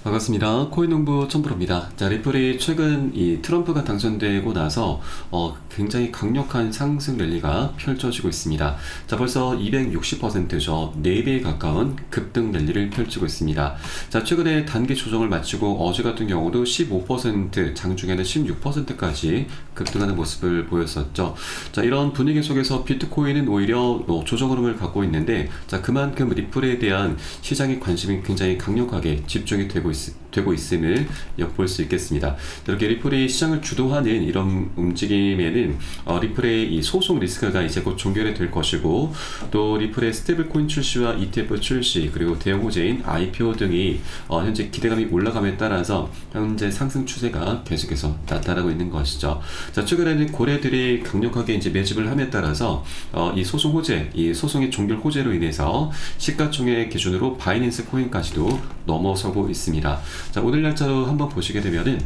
반갑습니다. 코인농부 첨프로입니다. 자, 리플이 최근 이 트럼프가 당선되고 나서 굉장히 강력한 상승 랠리가 펼쳐지고 있습니다. 자, 벌써 260%죠. 4배에 가까운 급등 랠리를 펼치고 있습니다. 자, 최근에 단기 조정을 마치고 어제 같은 경우도 15%, 장중에는 16%까지 급등하는 모습을 보였었죠. 자, 이런 분위기 속에서 비트코인은 오히려 조정 흐름을 갖고 있는데, 자, 그만큼 리플에 대한 시장의 관심이 굉장히 강력하게 집중이 되고 있음을 엿볼 수 있겠습니다. 이렇게 리플이 시장을 주도하는 이런 움직임에는 리플의 이 소송 리스크가 이제 곧 종결이 될 것이고, 또 리플의 스테이블코인 출시와 ETF 출시, 그리고 대형 호재인 IPO 등이 현재 기대감이 올라감에 따라서 현재 상승 추세가 계속해서 나타나고 있는 것이죠. 자, 최근에는 고래들이 강력하게 이제 매집을 함에 따라서 이 소송 호재, 이 소송의 종결 호재로 인해서 시가총액 기준으로 바이낸스 코인까지도 넘어서고 있습니다. 자, 오늘 날짜로 한번 보시게 되면은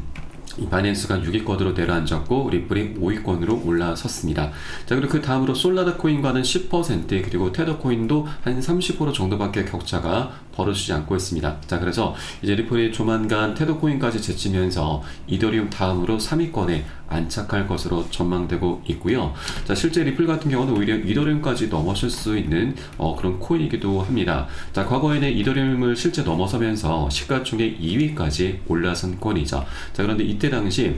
이 바이낸스가 6위권으로 내려앉았고 리플이 5위권으로 올라섰습니다. 자, 그리고 그 다음으로 솔라나 코인과는 10%, 그리고 테더 코인도 한 30% 정도밖에 격차가 벌어지지 않고 있습니다. 자, 그래서 이제 리플이 조만간 테더 코인까지 제치면서 이더리움 다음으로 3위권에 안착할 것으로 전망되고 있고요. 자, 실제 리플 같은 경우는 오히려 이더리움까지 넘어설 수 있는 그런 코인이기도 합니다. 자, 과거에는 이더리움을 실제 넘어서면서 시가총액 2위까지 올라선 코인이죠. 자, 그런데 이때 당시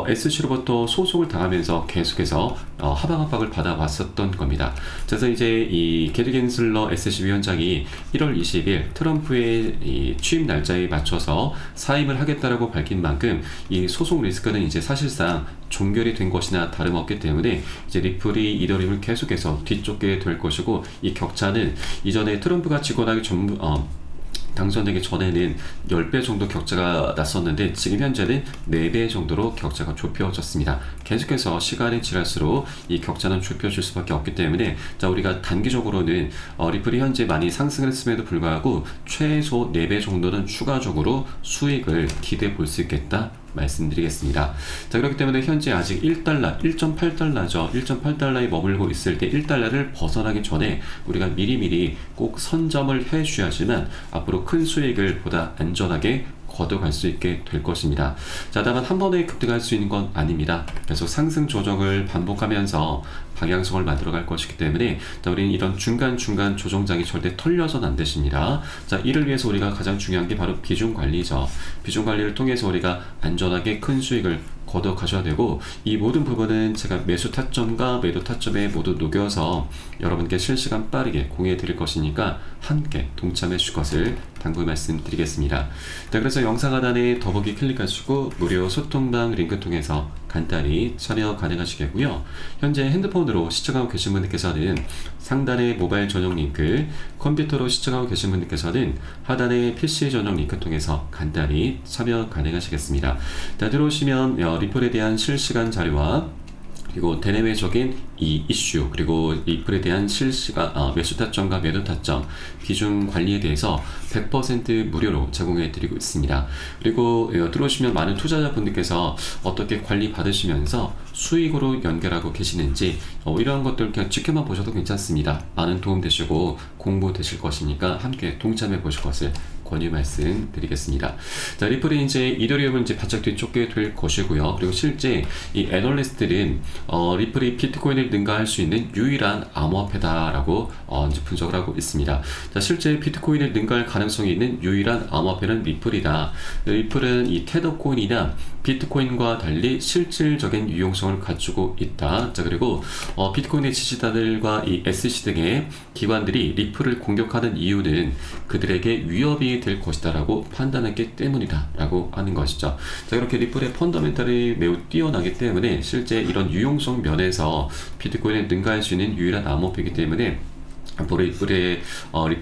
SC로부터 소송을 당하면서 계속해서 하방 압박을 받아왔었던 겁니다. 그래서 이제 이 게리 겐슬러 SC 위원장이 1월 20일 트럼프의 이 취임 날짜에 맞춰서 사임을 하겠다라고 밝힌 만큼 이 소송 리스크는 이제 사실상 종결이 된 것이나 다름없기 때문에 이제 리플이 이더리움을 계속해서 뒤쫓게 될 것이고, 이 격차는 이전에 트럼프가 집권하기 전 당선되기 전에는 10배 정도 격차가 났었는데 지금 현재는 4배 정도로 격차가 좁혀졌습니다. 계속해서 시간이 지날수록 이 격차는 좁혀질 수밖에 없기 때문에, 자, 우리가 단기적으로는 리플이 현재 많이 상승을 했음에도 불구하고 최소 4배 정도는 추가적으로 수익을 기대해 볼 수 있겠다 말씀드리겠습니다. 자, 그렇기 때문에 현재 아직 1달러, 1.8달러죠. 1.8달러에 머물고 있을 때 1달러를 벗어나기 전에 우리가 미리미리 꼭 선점을 해 주셔야지만 앞으로 큰 수익을 보다 안전하게 걷어갈 수 있게 될 것입니다. 자, 다만 한 번에 급등할 수 있는 건 아닙니다. 계속 상승 조정을 반복하면서 방향성을 만들어갈 것이기 때문에, 자, 우리는 이런 중간중간 조정장이 절대 털려서는 안 되십니다. 자, 이를 위해서 우리가 가장 중요한 게 바로 비중 관리죠. 비중 관리를 통해서 우리가 안전하게 큰 수익을 걷어 가셔야 되고, 이 모든 부분은 제가 매수 타점과 매도 타점에 모두 녹여서 여러분께 실시간 빠르게 공유해 드릴 것이니까 함께 동참해 주실 것을 당부 말씀드리겠습니다. 자, 그래서 영상 하단에 더보기 클릭하시고 무료 소통방 링크 통해서 간단히 참여 가능하시겠고요. 현재 핸드폰으로 시청하고 계신 분들께서는 상단의 모바일 전용 링크, 컴퓨터로 시청하고 계신 분들께서는 하단의 PC 전용 링크 통해서 간단히 참여 가능하시겠습니다. 자, 들어오시면 리플에 대한 실시간 자료와 그리고 대내외적인 이 이슈, 그리고 리플에 대한 실시간 매수 타점과 매도 타점, 비중 관리에 대해서 100% 무료로 제공해 드리고 있습니다. 그리고 들어오시면 많은 투자자분들께서 어떻게 관리 받으시면서 수익으로 연결하고 계시는지 이러한 것들 그냥 지켜만 보셔도 괜찮습니다. 많은 도움 되시고 공부 되실 것이니까 함께 동참해 보실 것을 권유 말씀드리겠습니다. 자, 리플이 이제 이더리움을 이제 바짝 뒤쫓게 될 것이고요. 그리고 실제 이 애널리스트들은 리플이 비트코인을 능가할 수 있는 유일한 암호화폐다라고 이제 분석을 하고 있습니다. 자, 실제 비트코인을 능가할 가능성이 있는 유일한 암호화폐는 리플이다. 리플은 이 테더 코인이나 비트코인과 달리 실질적인 유용성을 갖추고 있다. 자, 그리고 비트코인의 지지자들과 이 SC 등의 기관들이 리플을 공격하는 이유는 그들에게 위협이 될 것이다 라고 판단했기 때문이다 라고 하는 것이죠. 자, 이렇게 리플의 펀더멘탈이 매우 뛰어나기 때문에 실제 이런 유용성 면에서 비트코인을 능가할 수 있는 유일한 암호화폐이기 때문에 앞으로 리플의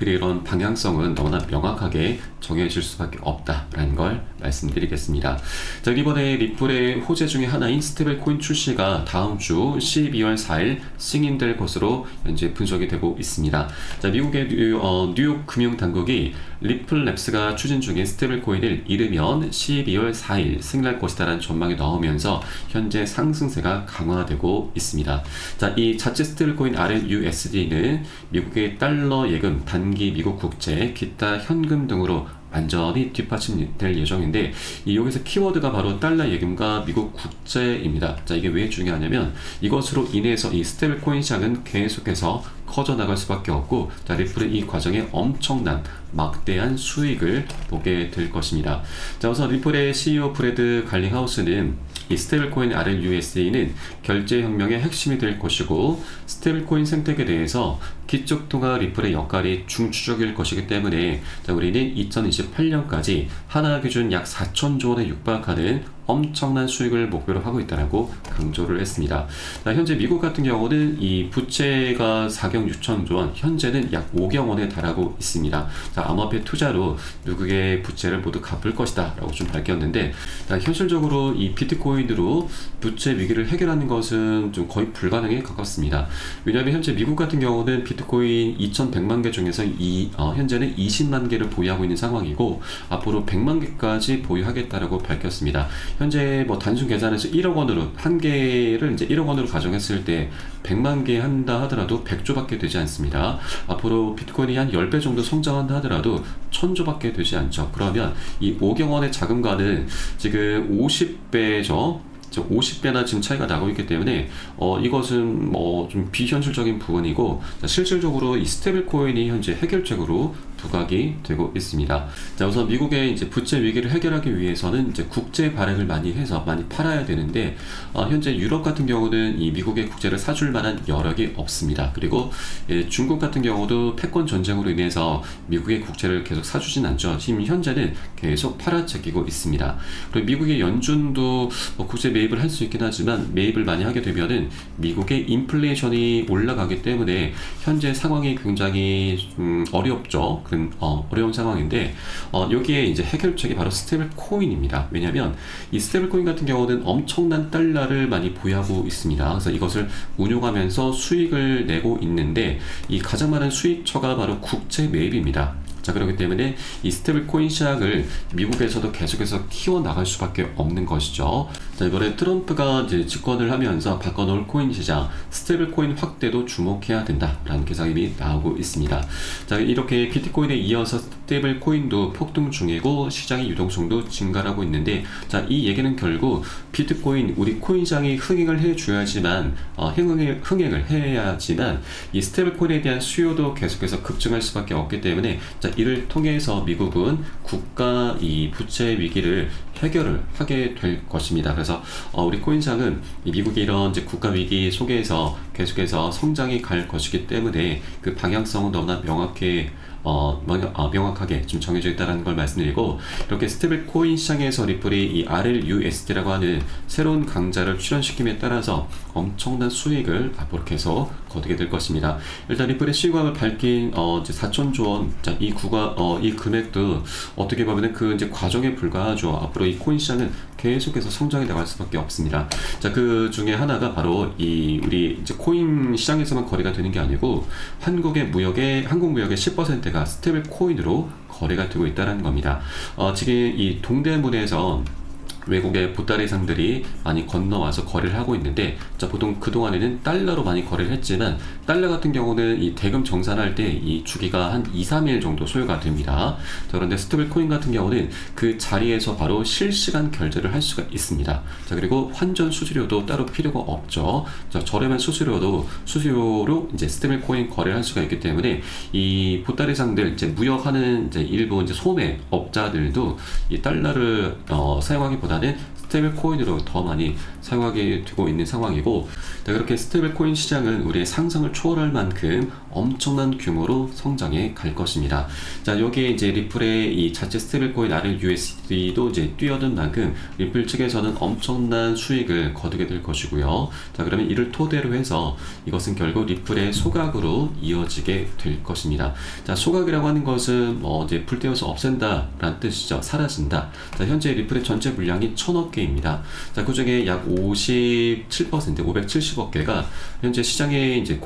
이런 방향성은 너무나 명확하게 정해질 수밖에 없다라는 걸 말씀드리겠습니다. 자, 이번에 리플의 호재 중에 하나인 스테이블코인 출시가 다음 주 12월 4일 승인될 것으로 현재 분석이 되고 있습니다. 자, 미국의 뉴욕 금융당국이 리플랩스가 추진 중인 스테이블코인을 이르면 12월 4일 승인할 것이다라는 전망이 나오면서 현재 상승세가 강화되고 있습니다. 자, 이 자체 스테이블코인 RLUSD는 미국의 달러 예금, 단기 미국 국채, 기타 현금 등으로 안전히 뒷받침될 예정인데 여기서 키워드가 바로 달러 예금과 미국 국채입니다. 자, 이게 왜 중요하냐면 이것으로 인해서 이 스테이블 코인 시장은 계속해서 커져나갈 수밖에 없고, 자, 리플의 이 과정에 엄청난 막대한 수익을 보게 될 것입니다. 자, 우선 리플의 CEO 브래드 갈링하우스는 이 스테이블 코인 RLUSD는 결제혁명의 핵심이 될 것이고, 스테이블 코인 생태계에 대해서 기축통화 리플의 역할이 중추적일 것이기 때문에, 자, 우리는 2028년까지 하나 기준 약 4천조 원에 육박하는 엄청난 수익을 목표로 하고 있다고 강조를 했습니다. 자, 현재 미국 같은 경우는 이 부채가 4경 6천조 원, 현재는 약 5경 원에 달하고 있습니다. 자, 암호화폐 투자로 미국의 부채를 모두 갚을 것이다 라고 좀 밝혔는데, 자, 현실적으로 이 비트코인으로 부채 위기를 해결하는 것은 좀 거의 불가능에 가깝습니다. 왜냐하면 현재 미국 같은 경우는 비트코인 2100만 개 중에서 현재는 20만 개를 보유하고 있는 상황이고, 앞으로 100만 개까지 보유하겠다라고 밝혔습니다. 현재 뭐 단순 계산해서 1억 원으로 한 개를 이제 1억 원으로 가정했을 때 100만 개 한다 하더라도 100조밖에 되지 않습니다. 앞으로 비트코인이 한 10배 정도 성장한다 하더라도 1000조밖에 되지 않죠. 그러면 이 5경 원의 자금과는 지금 50배죠. 50배나 지금 차이가 나고 있기 때문에 이것은 뭐 좀 비현실적인 부분이고, 실질적으로 이 스테이블 코인이 현재 해결책으로 부각이 되고 있습니다. 자, 우선 미국의 이제 부채 위기를 해결하기 위해서는 이제 국제 발행을 많이 해서 많이 팔아야 되는데, 현재 유럽 같은 경우는 이 미국의 국채를 사줄 만한 여력이 없습니다. 그리고 중국 같은 경우도 패권 전쟁으로 인해서 미국의 국채를 계속 사주진 않죠. 지금 현재는 계속 팔아제끼고 있습니다. 그리고 미국의 연준도 국채 매입을 할 수 있긴 하지만, 매입을 많이 하게 되면은 미국의 인플레이션이 올라가기 때문에 현재 상황이 굉장히 어렵죠. 그런 어려운 상황인데, 여기에 이제 해결책이 바로 스테이블 코인입니다. 왜냐하면 이 스테이블 코인 같은 경우는 엄청난 달러를 많이 보유하고 있습니다. 그래서 이것을 운용하면서 수익을 내고 있는데, 이 가장 많은 수익처가 바로 국채 매입입니다. 자, 그렇기 때문에 이 스테이블 코인 시장을 미국에서도 계속해서 키워나갈 수밖에 없는 것이죠. 자, 이번에 트럼프가 이제 집권을 하면서 바꿔놓을 코인 시장, 스테이블 코인 확대도 주목해야 된다라는 기사임이 나오고 있습니다. 자, 이렇게 비트코인에 이어서 스테이블 코인도 폭등 중이고 시장의 유동성도 증가하고 있는데, 자, 이 얘기는 결국 비트코인, 우리 코인 시장이 흥행을 해줘야지만, 흥행을 해야지만 이 스테이블 코인에 대한 수요도 계속해서 급증할 수밖에 없기 때문에, 자, 이를 통해서 미국은 국가 이 부채 위기를 해결을 하게 될 것입니다. 그래서 우리 코인시장은 미국의 이런 이제 국가 위기 속에서 계속해서 성장이 갈 것이기 때문에 그 방향성은 너무나 명확하게 좀 정해져 있다는 걸 말씀드리고, 이렇게 스테이블 코인 시장에서 리플이 이 RLUSD라고 하는 새로운 강자를 출현시킴에 따라서 엄청난 수익을 앞으로 계속 거두게 될 것입니다. 일단 리플의 시가가 밝힌 이제 4천조 원, 자, 이 금액도 어떻게 보면 그 이제 과정에 불과하죠. 앞으로 이 코인 시장은 계속해서 성장해 나갈 수밖에 없습니다. 자, 그 중에 하나가 바로 우리 이제 코인 시장에서만 거래가 되는 게 아니고 한국 무역의 10%가 스테이블 코인으로 거래가 되고 있다는 겁니다. 지금 이 동대문에서 외국의 보따리상들이 많이 건너와서 거래를 하고 있는데, 자, 보통 그동안에는 달러로 많이 거래를 했지만, 달러 같은 경우는 이 대금 정산할 때 이 주기가 한 2-3일 정도 소요가 됩니다. 자, 그런데 스테이블 코인 같은 경우는 그 자리에서 바로 실시간 결제를 할 수가 있습니다. 자, 그리고 환전 수수료도 따로 필요가 없죠. 자, 저렴한 수수료로 이제 스테이블 코인 거래를 할 수가 있기 때문에, 이 보따리상들, 이제 무역하는 이제 일부 이제 소매업자들도 이 달러를 사용하기보다 스테이블 코인으로 더 많이 사용하게 되고 있는 상황이고, 그렇게 스테이블 코인 시장은 우리의 상상을 초월할 만큼 엄청난 규모로 성장해 갈 것입니다. 자, 여기에 이제 리플의 이 자체 스테이블 코인 RLUSD도 이제 뛰어든 만큼 리플 측에서는 엄청난 수익을 거두게 될 것이고요. 자, 그러면 이를 토대로 해서 이것은 결국 리플의 소각으로 이어지게 될 것입니다. 자, 소각이라고 하는 것은 이제 불태워서 없앤다라는 뜻이죠. 사라진다. 자, 현재 리플의 전체 물량이 1000억 개입니다. 자, 그 중에 약 57%, 570억 개가 현재 시장에 이제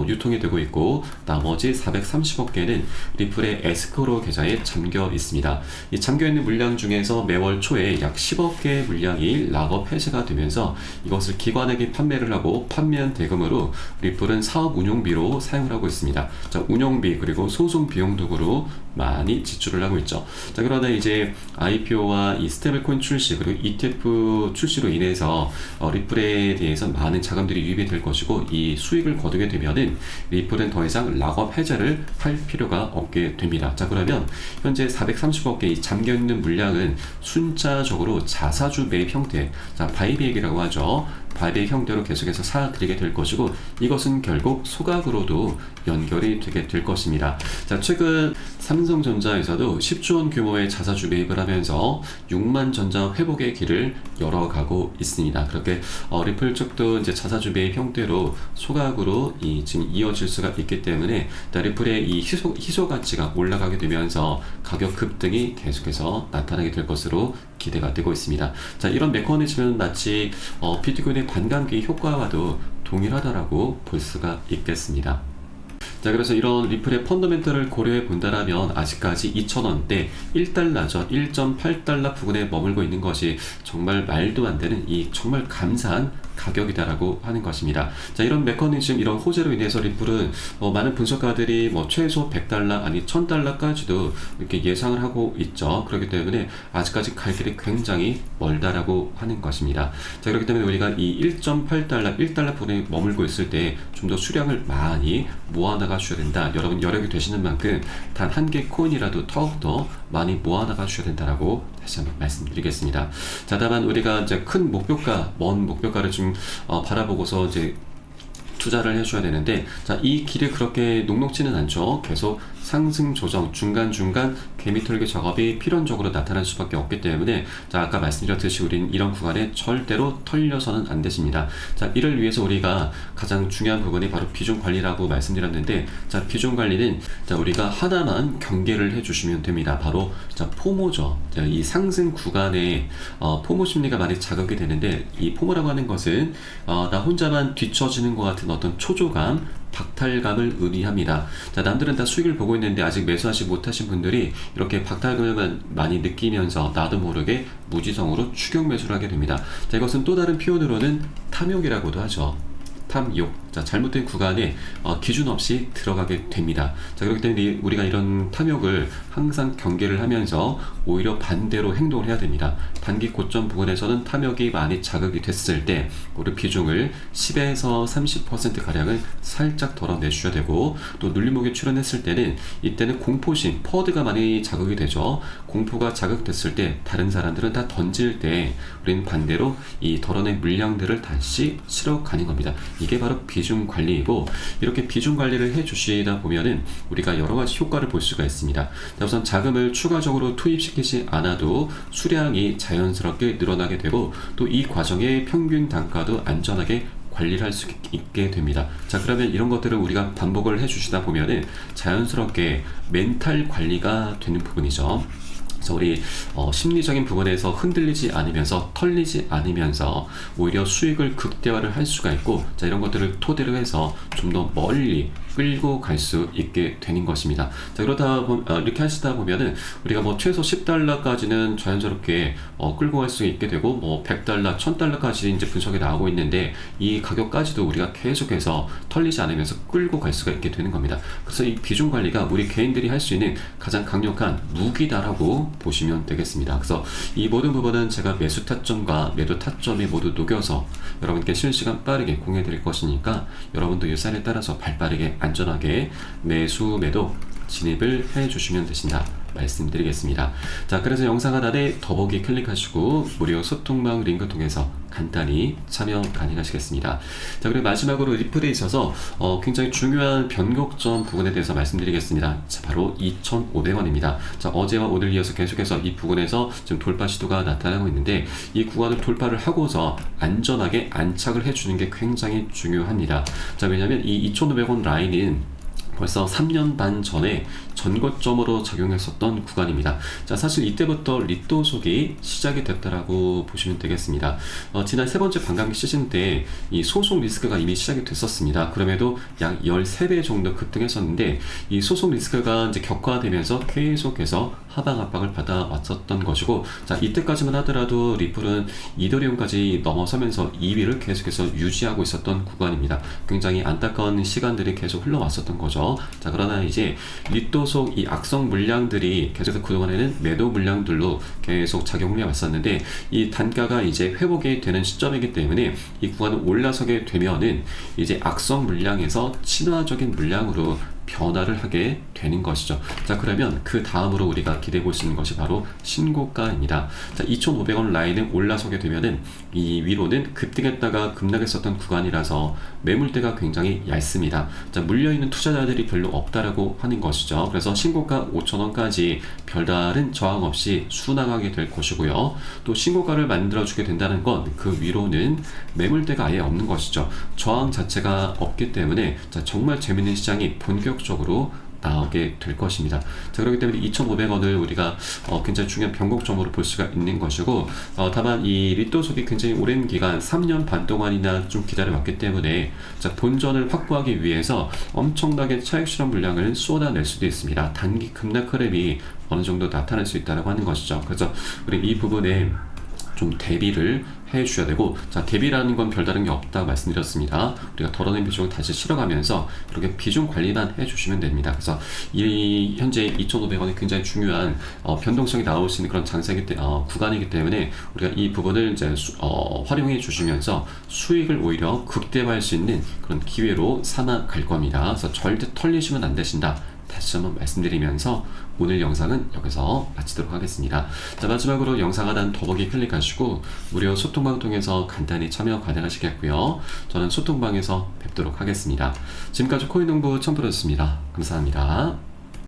유통이 되고 있고, 나머지 430억 개는 리플의 에스크로 계좌에 잠겨 있습니다. 이 잠겨 있는 물량 중에서 매월 초에 약 10억 개 물량이 락업 해제가 되면서 이것을 기관에게 판매를 하고 판매한 대금으로 리플은 사업 운용비로 사용을 하고 있습니다. 자, 운용비 그리고 소송 비용 등으로 많이 지출을 하고 있죠. 자, 그러나 이제 IPO와 이 스테이블코인 출시 그리고 ETF 출시로 인해서 리플에 대해서 많은 자금들이 유입이 될 것이고, 이 수익을 거두게 되면은 리플은 더 이상 락업 해제를 할 필요가 없게 됩니다. 자, 그러면 현재 430억 개 잠겨 있는 물량은 순차적으로 자사주 매입 형태, 자, 바이백이라고 하죠. 바이백 형태로 계속해서 사드리게 될 것이고, 이것은 결국 소각으로도 연결이 되게 될 것입니다. 자, 최근 삼성전자에서도 10조 원 규모의 자사주 매입을 하면서 6만 전자 회복의 길을 열어가고 있습니다. 그렇게 리플 쪽도 이제 자사주 매입 형태로 소각으로 지금 이어질 수가 있기 때문에 리플의 이 희소 가치가 올라가게 되면서 가격 급등이 계속해서 나타나게 될 것으로 기대가 되고 있습니다. 자, 이런 메커니즘은 마치 비트코인의 반감기 효과와도 동일하다라고 볼 수가 있겠습니다. 자, 그래서 이런 리플의 펀더멘털을 고려해 본다라면 아직까지 2,000원대 1달러죠. 1.8달러 부근에 머물고 있는 것이 정말 말도 안 되는 이 정말 감사한 가격이다라고 하는 것입니다. 자, 이런 메커니즘, 이런 호재로 인해서 리플은 많은 분석가들이 최소 100달러 아니 1000달러까지도 이렇게 예상을 하고 있죠. 그렇기 때문에 아직까지 갈 길이 굉장히 멀다라고 하는 것입니다. 자, 그렇기 때문에 우리가 이 1.8달러, 1달러 부분에 머물고 있을 때 좀 더 수량을 많이 모아나가 주셔야 된다. 여러분 여력이 되시는 만큼 단 한 개 코인이라도 더욱더 많이 모아나가 주셔야 된다라고 다시 한번 말씀드리겠습니다. 자, 다만 우리가 이제 큰 목표가, 먼 목표가를 좀 바라보고서 이제 투자를 해줘야 되는데, 자, 이 길이 그렇게 녹록지는 않죠. 계속 상승 조정, 중간중간 개미털기 작업이 필연적으로 나타날 수밖에 없기 때문에, 자, 아까 말씀드렸듯이 우리는 이런 구간에 절대로 털려서는 안 되십니다. 자, 이를 위해서 우리가 가장 중요한 부분이 바로 비중 관리라고 말씀드렸는데, 자, 비중 관리는 자, 우리가 하나만 경계를 해주시면 됩니다. 바로 자, 포모죠. 자, 이 상승 구간에 포모 심리가 많이 자극이 되는데, 이 포모라고 하는 것은 나 혼자만 뒤처지는 것 같은 어떤 초조감, 박탈감을 의미합니다. 자, 남들은 다 수익을 보고 있는데 아직 매수하지 못하신 분들이 이렇게 박탈감을 많이 느끼면서 나도 모르게 무지성으로 추격 매수를 하게 됩니다. 자, 이것은 또 다른 표현으로는 탐욕이라고도 하죠. 탐욕. 자, 잘못된 구간에 기준 없이 들어가게 됩니다. 자, 그렇기 때문에 우리가 이런 탐욕을 항상 경계를 하면서 오히려 반대로 행동을 해야 됩니다. 단기 고점 부분에서는 탐욕이 많이 자극이 됐을 때 우리 비중을 10에서 30% 가량을 살짝 덜어내주셔야 되고, 또 눌림목에 출현했을 때는 이때는 공포심, 퍼드가 많이 자극이 되죠. 공포가 자극됐을 때 다른 사람들은 다 던질 때 우리는 반대로 이 덜어낸 물량들을 다시 실어 가는 겁니다. 이게 바로 비중 관리이고, 이렇게 비중 관리를 해 주시다 보면은 우리가 여러 가지 효과를 볼 수가 있습니다. 우선 자금을 추가적으로 투입시키지 않아도 수량이 자연스럽게 늘어나게 되고, 또 이 과정의 평균 단가도 안전하게 관리를 할 수 있게 됩니다. 자, 그러면 이런 것들을 우리가 반복을 해 주시다 보면은 자연스럽게 멘탈 관리가 되는 부분이죠. 그래서 우리 심리적인 부분에서 흔들리지 않으면서 털리지 않으면서 오히려 수익을 극대화를 할 수가 있고, 자, 이런 것들을 토대로 해서 좀 더 멀리 끌고 갈 수 있게 되는 것입니다. 자, 이렇게 하시다 보면은 우리가 최소 10달러까지는 자연스럽게 끌고 갈 수 있게 되고, 100달러, 1000달러까지 이제 분석이 나오고 있는데, 이 가격까지도 우리가 계속해서 털리지 않으면서 끌고 갈 수가 있게 되는 겁니다. 그래서 이 비중 관리가 우리 개인들이 할 수 있는 가장 강력한 무기다라고 보시면 되겠습니다. 그래서 이 모든 부분은 제가 매수 타점과 매도 타점이 모두 녹여서 여러분께 실시간 빠르게 공유해 드릴 것이니까, 여러분도 이 사인에 따라서 발빠르게 안전하게 매수 매도 진입을 해 주시면 되신다 말씀드리겠습니다. 자, 그래서 영상 하단에 더보기 클릭하시고 무료 소통방 링크 통해서 간단히 참여 가능하시겠습니다. 자, 그리고 마지막으로 리플에 있어서 굉장히 중요한 변곡점 부분에 대해서 말씀드리겠습니다. 자, 바로 2,500원입니다. 자, 어제와 오늘 이어서 계속해서 이 부분에서 지금 돌파 시도가 나타나고 있는데, 이 구간을 돌파를 하고서 안전하게 안착을 해주는 게 굉장히 중요합니다. 자, 왜냐하면 이 2,500원 라인은 벌써 3년 반 전에 전고점으로 작용했었던 구간입니다. 자, 사실 이때부터 리또속이 시작이 됐다라고 보시면 되겠습니다. 지난 세 번째 반감기 시즌 때 이 소송 리스크가 이미 시작이 됐었습니다. 그럼에도 약 13배 정도 급등했었는데 이 소송 리스크가 이제 격화되면서 계속해서 하방 압박을 받아왔었던 것이고, 자, 이때까지만 하더라도 리플은 이더리움까지 넘어서면서 2위를 계속해서 유지하고 있었던 구간입니다. 굉장히 안타까운 시간들이 계속 흘러왔었던 거죠. 자, 그러나 이제 리또속 이 악성 물량들이 계속해서 그동안에는 매도 물량들로 계속 작용을 해왔었는데, 이 단가가 이제 회복이 되는 시점이기 때문에 이 구간을 올라서게 되면은 이제 악성 물량에서 친화적인 물량으로 변화를 하게 되는 것이죠. 자, 그러면 그 다음으로 우리가 기대해 볼 수 있는 것이 바로 신고가입니다. 자, 2,500원 라인을 올라서게 되면은 이 위로는 급등했다가 급락했었던 구간이라서 매물대가 굉장히 얇습니다. 자, 물려있는 투자자들이 별로 없다라고 하는 것이죠. 그래서 신고가 5,000원까지 별다른 저항 없이 수나가게 될 것이고요. 또 신고가를 만들어주게 된다는 건 그 위로는 매물대가 아예 없는 것이죠. 저항 자체가 없기 때문에 자, 정말 재밌는 시장이 본격적으로 나오게 될 것입니다. 자, 그렇기 때문에 2,500원을 우리가 굉장히 중요한 변곡점으로 볼 수가 있는 것이고, 다만 이 리또속이 굉장히 오랜 기간 3년 반 동안이나 좀 기다려왔기 때문에 자, 본전을 확보하기 위해서 엄청나게 차익 실현 물량을 쏟아낼 수도 있습니다. 단기 급락 흐름이 어느 정도 나타날 수 있다고 하는 것이죠. 그래서 우리 이 부분에 좀 대비를 해 주셔야 되고, 자, 대비라는 건 별다른 게 없다고 말씀드렸습니다. 우리가 덜어낸 비중을 다시 실어가면서 그렇게 비중 관리만 해 주시면 됩니다. 그래서 이 현재 2,500원이 굉장히 중요한 변동성이 나올 수 있는 그런 장세기 구간이기 때문에 우리가 이 부분을 이제 활용해 주시면서 수익을 오히려 극대화할 수 있는 그런 기회로 삼아 갈 겁니다. 그래서 절대 털리시면 안 되신다. 다시 한번 말씀드리면서 오늘 영상은 여기서 마치도록 하겠습니다. 자, 마지막으로 영상 하단 더보기 클릭하시고 무료 소통방 통해서 간단히 참여 가능하시겠고요. 저는 소통방에서 뵙도록 하겠습니다. 지금까지 코인농부 첨프로였습니다. 감사합니다.